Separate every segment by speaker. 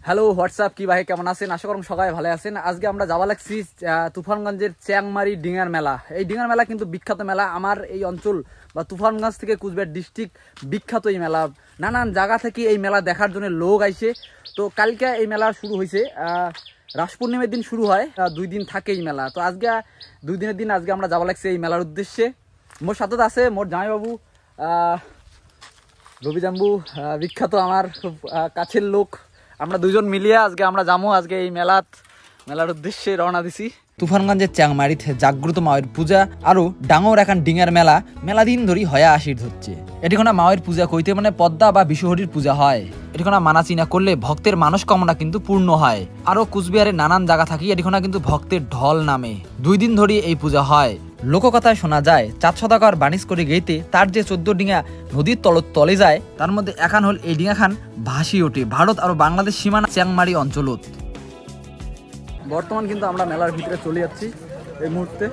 Speaker 1: Hello WhatsApp কি ভাই কেমন আছেন? আশা করুন সবাই ভালো আছেন। আজকে আমরা যাওয়া লাগছি তুফানগঞ্জের চ্যাংমারি ডিঙার মেলা। এই ডিঙার মেলা কিন্তু বিখ্যাত মেলা। আমার এই অঞ্চল বা তুফানগঞ্জ থেকে কুচবিহার ডিস্ট্রিক্ট বিখ্যাত এই মেলা। নানান জায়গা থেকে এই মেলা দেখার জন্য লোক আইছে। তো কালকে এই মেলা শুরু হয়েছে, রাস পূর্ণিমার দিন শুরু হয়, 2 দিন থাকে এই মেলা। তো আজকে 2 দিনের দিন আজকে আমরা যাওয়া লাগছে এই মেলার উদ্দেশ্যে। মোর সাথে আছে মোর জামাইবাবু রবি জাম্বু, বিখ্যাত আমার খুব কাছের লোক। আমরা দুজন মিলিয়ে আজকে আমরা যাবো আজকে এই মেলার উদ্দেশ্যে রওনা দিছি। তুফানগঞ্জের চ্যাংমারিতে জাগ্রত মায়ের পূজা আরো ডাঙর এখন ডিঙার মেলা দিন ধরি হয়া আসির হচ্ছে। এটিখানা মায়ের পূজা কইতে মানে পদ্মা বা বিশ্বহরির পূজা হয়। এটিখানা মানা চিনা করলে ভক্তের মানসকামনা কিন্তু পূর্ণ হয়। আরো কুচবিহারের নানান জায়গা থাকি এটিখানা কিন্তু ভক্তের ঢল নামে 2 দিন ধরে এই পূজা হয়। লোককথায় শোনা যায় 4 সদাগর বাণিজ্য করে গেইতে তার যে 14 ডিঙা নদীর তলে যায়, তার মধ্যে এখান হল এই ডিঙা খান ভাসি ওঠে ভারত আর বাংলাদেশ সীমানা চ্যাংমারি অঞ্চলত। বর্তমান কিন্তু আমরা মেলার ভিতরে চলে যাচ্ছি এই মুহূর্তে।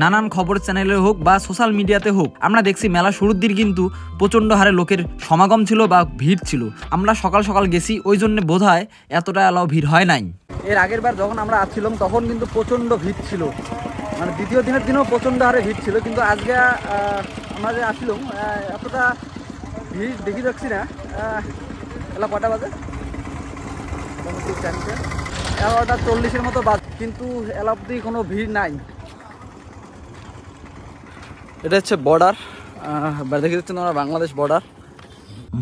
Speaker 1: নানান খবর চ্যানেলে হোক বা সোশ্যাল মিডিয়াতে হোক আমরা দেখছি মেলা শুরুর দিন কিন্তু প্রচন্ড হারে লোকের সমাগম ছিল বা ভিড় ছিল। আমরা সকাল সকাল গেছি, ওই জন্য বোধহয় এতটা এলাও ভিড় হয় নাই। এর আগের বার যখন আমরা আসছিলাম তখন কিন্তু প্রচন্ড ভিড় ছিল, মানে দ্বিতীয় দিনের দিনও প্রচন্ড হারে ভিড় ছিল। কিন্তু আজকে আমরা যে আসছিলাম এতটা ভিড় দেখি যাচ্ছি না। এলা কটা বাজে? 11:40 মতো বাজ, কিন্তু এলা অব্দি কোনো ভিড় নাই। এটা হচ্ছে বর্ডার, দেখে যাচ্ছেন আমরা বাংলাদেশ বর্ডার।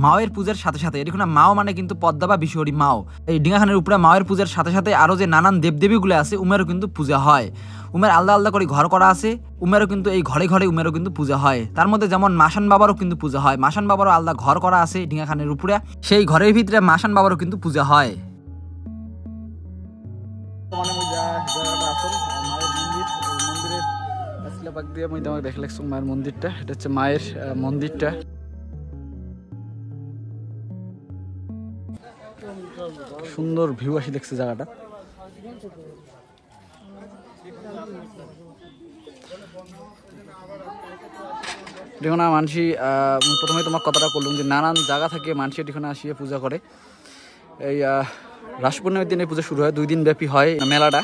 Speaker 1: মাওয়ের পূজার সাথে সাথে এখানে মাও মানে কিন্তু পদ্মা বা বিশ্বহরি মাও। এই ডিঙাখানের উপরে মাওয়ের পূজার সাথে সাথে আরো যে নানান দেবদেবীগুলো আছে উমেরও কিন্তু পূজা হয়। উমের আলাদা আলাদা করে ঘর করা আছে, উমেরও কিন্তু এই ঘরে ঘরে উমেরও কিন্তু পূজা হয়। তার মধ্যে যেমন মাসান বাবারও কিন্তু পূজা হয়। মাসান বাবারও আলাদা ঘর করা আছে ডিঙাখানের উপরে, সেই ঘরের ভিতরে মাসান বাবারও কিন্তু পূজা হয়। মায়ের মন্দিরটা, এটা হচ্ছে মায়ের মন্দিরটা। সুন্দর ভিউ আসি দেখছে জায়গাটা। দেখো না মানসি, প্রথমে তোমার কথাটা বললাম যে নানান জায়গা থেকে মানসি এখানে আসিয়ে পূজা করে। এই রাস পূর্ণিমার দিনে পূজা শুরু হয়, 2 দিন ব্যাপী হয় মেলাটা।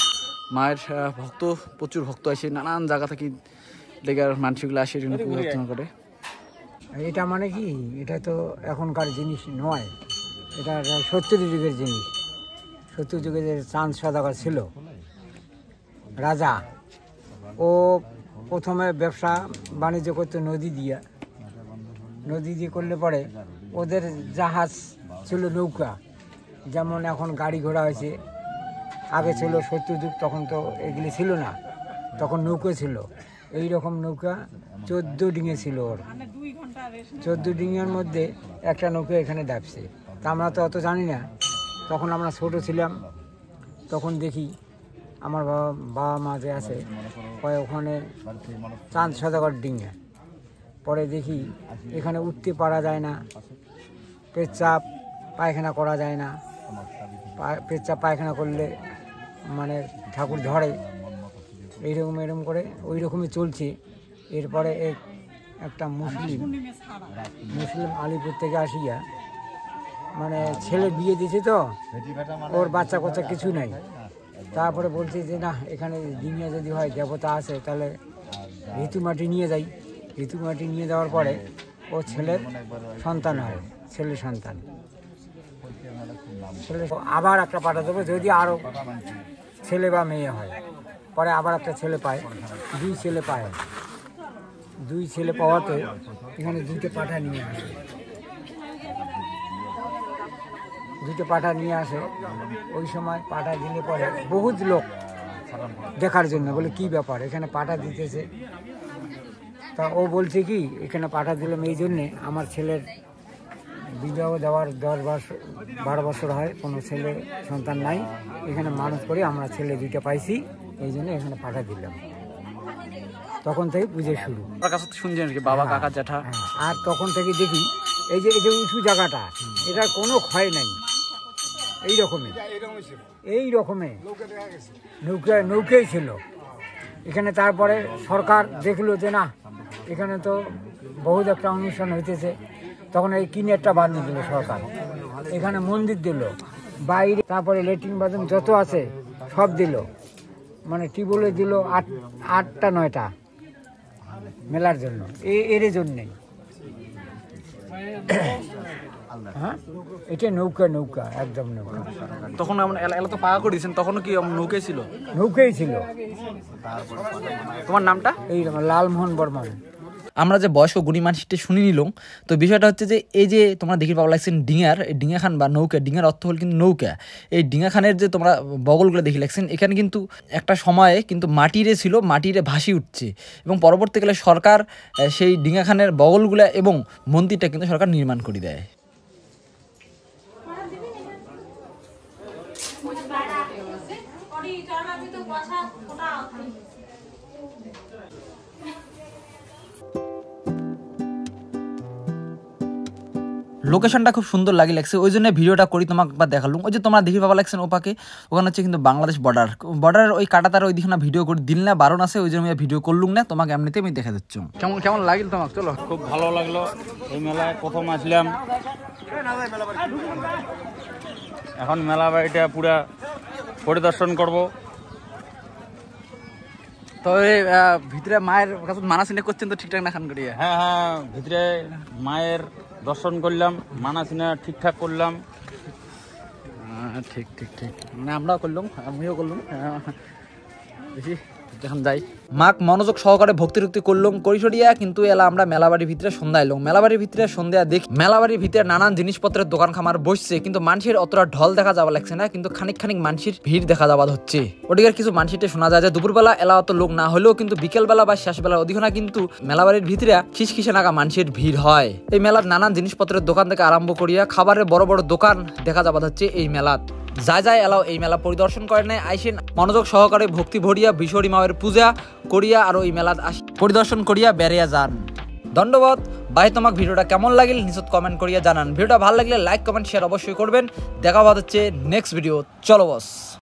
Speaker 1: মায়ের প্রচুর ভক্ত আসে নানান জায়গা থেকে, লেগার মানসিকগুলো আসে এখানে পূজা অর্চনা করে।
Speaker 2: এটা মানে কি, এটা তো এখনকার জিনিস নয়, এটা 70 যুগের জিনিস। 70 যুগে যে চাঁদ সদাগর ছিল রাজা, ও প্রথমে ব্যবসা বাণিজ্য করতো নদী দিয়ে করলে পরে ওদের জাহাজ ছিল নৌকা, যেমন এখন গাড়ি ঘোড়া হয়েছে। আগে ছিল 70 যুগ, তখন তো এগুলি ছিল না, তখন নৌকা ছিল। এই রকম নৌকা 14 ডিঙে ছিল ওর। 14 ডিঙের মধ্যে একটা নৌকা এখানে ডাবছে। তা আমরা তো অত জানি না, তখন আমরা ছোট ছিলাম। তখন দেখি আমার বাবা মা যে আছে ওখানে চাঁদ সদাগর ডিঙা। পরে দেখি এখানে উঠতে পারা যায় না, পেচ্ছাপ পায়খানা করা যায় না। পেচ্ছাপ পায়খানা করলে মানে ঠাকুর ধরে, এরকম করে ওই রকমই চলছে। এরপরে একটা মুসলিম আলিপুর থেকে আসিয়া মানে ছেলে বিয়ে দিয়েছে, তো ওর বাচ্চা কাচ্চা কিছু নাই। তারপরে বলছে যে না, এখানে ডিঙিয়া যদি হয় দেবতা আছে, তাহলে ঋতুমাটি নিয়ে যাই। ঋতুমাটি নিয়ে যাওয়ার পরে ও ছেলের সন্তান হয়, ছেলে সন্তান। ছেলে আবার একটা পাঠা দেবে যদি আরও ছেলে বা মেয়ে হয়। পরে আবার একটা ছেলে পায়, 2 ছেলে পায়। 2 ছেলে পাওয়াতে এখানে 2টে পাঠা নিয়ে আসে। 2টে পাঠা নিয়ে আসে। ওই সময় পাঠা দিলে পরে বহুত লোক দেখার জন্য বলে কি ব্যাপার এখানে পাঠা দিতেছে। তা ও বলছে কি, এখানে পাঠা দিলাম এই জন্যে আমার ছেলের বিবাহ দেওয়ার 10-12 বছর হয়, কোনো ছেলে সন্তান নাই। এখানে মানুষ করে আমরা ছেলে 2টা পাইছি, এই জন্য এখানে পাঠা দিলাম। তখন থেকে পুজো শুরু।
Speaker 1: শুনছেন বাবা কাকা জ্যাঠা।
Speaker 2: আর তখন থেকে দেখি এই যে উঁচু জায়গাটা, এটা কোনো ক্ষয় নাই। এই রকমে নৌকাই ছিল এখানে। তারপরে সরকার দেখলো যে না, এখানে তো বহুত একটা অনুষ্ঠান হইতেছে, তখন এই কিনেরটা বাঁধিয়ে দিল সরকার, এখানে মন্দির দিল, বাইরে তারপরে লেট্রিন বাথরুম যত আছে সব দিল, মানে টিউবওয়েলে দিল 8টা 9টা মেলার জন্য, এর জন্যেই। হ্যাঁ, এটা নৌকা নৌকা একদম নৌকা।
Speaker 1: তখন এলা তো পাকা করে দিয়েছেন, তখনও কি নৌকাই ছিল?
Speaker 2: নৌকাই ছিল।
Speaker 1: তোমার নামটা?
Speaker 2: এই লালমোহন বর্মন।
Speaker 1: আমরা যে বয়স্ক গুণী মানুষটা শুনি নিলাম, তো বিষয়টা হচ্ছে যে এই যে তোমরা দেখি পাওয়া লাগছেন ডিঙার, এই ডিঙা খান বা নৌকা, ডিঙার অর্থ হল কিন্তু নৌকা। এই ডিঙা খানের যে তোমরা বগলগুলো দেখি লাগছেন, এখানে কিন্তু একটা সময়ে কিন্তু মাটিরে ছিল, মাটিরে ভাসি উঠছে, এবং পরবর্তীকালে সরকার সেই ডিঙা খানের বগলগুলা এবং মন্দিরটা কিন্তু সরকার নির্মাণ করে দেয়। লোকেশনটা খুব সুন্দর লাগছে, ওই জন্য ভিডিওটা করি তোমাকে একবার দেখালাম। ওই যে তোমরা দেখি পাবা লাগছেন ওপাকে, ওখানে হচ্ছে কিন্তু বাংলাদেশ বর্ডারের ওই কাটাতার ওই দিকে না ভিডিও করে দিল না, বারণ আছে, ওই জন্য আমি ভিডিও করলুম না, তোমাকে এমনিতে আমি দেখা দিচ্ছ। কেমন লাগিল তোমাকে? চলো,
Speaker 3: খুব ভালো লাগলো। এই মেলায় প্রথম আসলাম, এখন মেলা বাড়িটা পুরা পরিদর্শন করব।
Speaker 1: তো ভিতরে মায়ের কাছে মানা চিনা করছেন তো ঠিকঠাক না খান করিয়া?
Speaker 3: হ্যাঁ হ্যাঁ, ভিতরে মায়ের দর্শন করলাম, মানা চিনা ঠিকঠাক করলাম।
Speaker 1: ঠিক ঠিক ঠিক, মানে আমরাও করলাম, আমিও করলাম। দেখি যখন যাই মাক মনোযোগ সহকারে ভক্তি টক্তি করলাম করিসরিয়া, কিন্তু এলা আমরা মেলাবাড়ির ভিতরে সন্ধ্যা এলাম। মেলাবাড়ির ভিতরে সন্ধ্যা দেখি মেলাবাড়ির ভিতরে নানান জিনিসপত্রের দোকান খামার বসছে, কিন্তু মানুষের অতটা ঢল দেখা যাওয়া লাগছে না, কিন্তু খানিক মানুষের ভিড় দেখা যাওয়া হচ্ছে। ওদিকের কিছু মানুষের শোনা যায় যে দুপুরবেলা এলা অত লোক না হলেও কিন্তু বিকেলবেলা বা শেষবেলার অধিকনা কিন্তু মেলাবাড়ির ভিতরে খিসখিসে নাগা মানুষের ভিড় হয়। এই মেলার নানান জিনিসপত্রের দোকান থেকে আরম্ভ করিয়া খাবারের বড় বড় দোকান দেখা যাওয়া হচ্ছে এই মেলাত। যায় এলাও এই মেলা পরিদর্শন করে নেয়, আইসেন মনোযোগ সহকারে ভক্তি ভরিয়া বিশ্বরী মায়ের পূজা করিয়া আর ওই মেলাত পরিদর্শন করিয়া বেরিয়া যান। ধন্যবাদ ভাই, তোমাক ভিডিওটা কেমন লাগিল নিচত কমেন্ট করিয়া জানান। ভিডিওটা ভালো লাগলে লাইক কমেন্ট শেয়ার অবশ্যই করবেন। দেখা হচ্ছে নেক্সট ভিডিও। চলো বস।